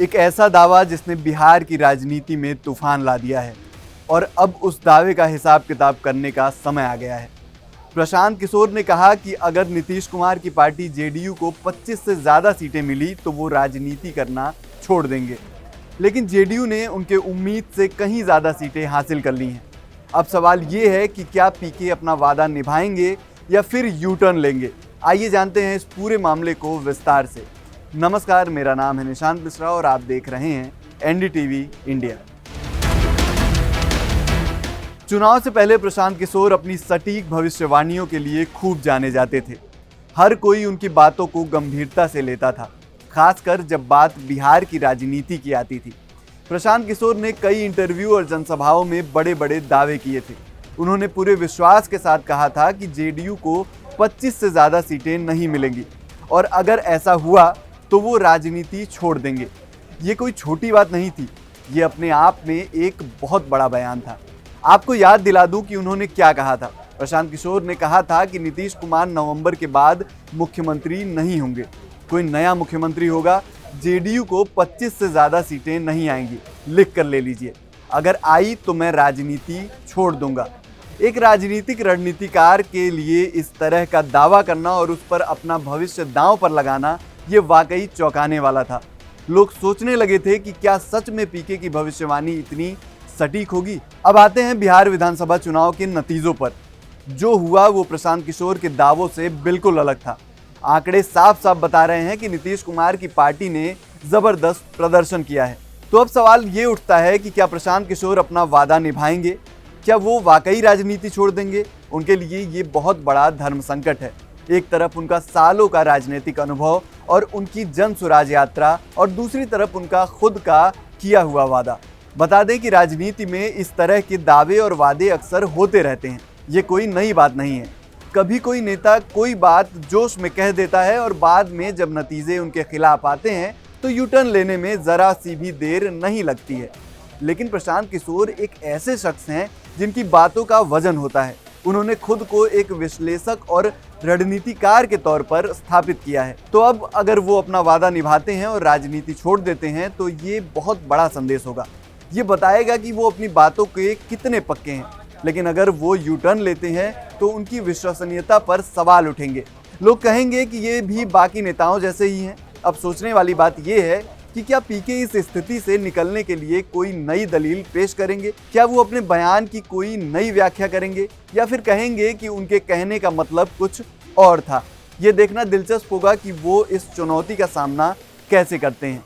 एक ऐसा दावा जिसने बिहार की राजनीति में तूफान ला दिया है और अब उस दावे का हिसाब किताब करने का समय आ गया है। प्रशांत किशोर ने कहा कि अगर नीतीश कुमार की पार्टी जेडीयू को 25 से ज़्यादा सीटें मिली तो वो राजनीति करना छोड़ देंगे, लेकिन जेडीयू ने उनके उम्मीद से कहीं ज़्यादा सीटें हासिल कर ली हैं। अब सवाल ये है कि क्या पीके अपना वादा निभाएंगे या फिर यू टर्न लेंगे। आइए जानते हैं इस पूरे मामले को विस्तार से। नमस्कार, मेरा नाम है निशांत मिश्रा और आप देख रहे हैं एनडीटीवी इंडिया। चुनाव से पहले प्रशांत किशोर अपनी सटीक भविष्यवाणियों के लिए खूब जाने जाते थे। हर कोई उनकी बातों को गंभीरता से लेता था, खासकर जब बात बिहार की राजनीति की आती थी। प्रशांत किशोर ने कई इंटरव्यू और जनसभाओं में बड़े बड़े दावे किए थे। उन्होंने पूरे विश्वास के साथ कहा था कि जेडीयू को 25 से ज़्यादा सीटें नहीं मिलेंगी और अगर ऐसा हुआ तो वो राजनीति छोड़ देंगे। ये कोई छोटी बात नहीं थी, ये अपने आप में एक बहुत बड़ा बयान था। आपको याद दिला दूं कि उन्होंने क्या कहा था। प्रशांत किशोर ने कहा था कि नीतीश कुमार नवंबर के बाद मुख्यमंत्री नहीं होंगे, कोई नया मुख्यमंत्री होगा। जेडीयू को 25 से ज़्यादा सीटें नहीं आएंगी, लिख कर ले लीजिए। अगर आई तो मैं राजनीति छोड़ दूंगा। एक राजनीतिक रणनीतिकार के लिए इस तरह का दावा करना और उस पर अपना भविष्य दांव पर लगाना, ये वाकई चौंकाने वाला था। लोग सोचने लगे थे कि क्या सच में पीके की भविष्यवाणी इतनी सटीक होगी। अब आते हैं बिहार विधानसभा चुनाव के नतीजों पर। जो हुआ वो प्रशांत किशोर के दावों से बिल्कुल अलग था। आंकड़े साफ साफ बता रहे हैं कि नीतीश कुमार की पार्टी ने जबरदस्त प्रदर्शन किया है। तो अब सवाल ये उठता है कि क्या प्रशांत किशोर अपना वादा निभाएंगे? क्या वो वाकई राजनीति छोड़ देंगे? उनके लिए ये बहुत बड़ा धर्म संकट है। एक तरफ उनका सालों का राजनीतिक अनुभव और उनकी जन स्वराज यात्रा, और दूसरी तरफ उनका खुद का किया हुआ वादा। बता दें कि राजनीति में इस तरह के दावे और वादे अक्सर होते रहते हैं, ये कोई नई बात नहीं है। कभी कोई नेता कोई बात जोश में कह देता है और बाद में जब नतीजे उनके खिलाफ आते हैं तो यू टर्न लेने में ज़रा सी भी देर नहीं लगती है। लेकिन प्रशांत किशोर एक ऐसे शख्स हैं जिनकी बातों का वजन होता है। उन्होंने खुद को एक विश्लेषक और रणनीतिकार के तौर पर स्थापित किया है। तो अब अगर वो अपना वादा निभाते हैं और राजनीति छोड़ देते हैं तो ये बहुत बड़ा संदेश होगा। ये बताएगा कि वो अपनी बातों के कितने पक्के हैं। लेकिन अगर वो यू टर्न लेते हैं तो उनकी विश्वसनीयता पर सवाल उठेंगे। लोग कहेंगे कि ये भी बाकी नेताओं जैसे ही हैं। अब सोचने वाली बात ये है कि क्या पीके इस स्थिति से निकलने के लिए कोई नई दलील पेश करेंगे? क्या वो अपने बयान की कोई नई व्याख्या करेंगे या फिर कहेंगे कि उनके कहने का मतलब कुछ और था? ये देखना दिलचस्प होगा कि वो इस चुनौती का सामना कैसे करते हैं।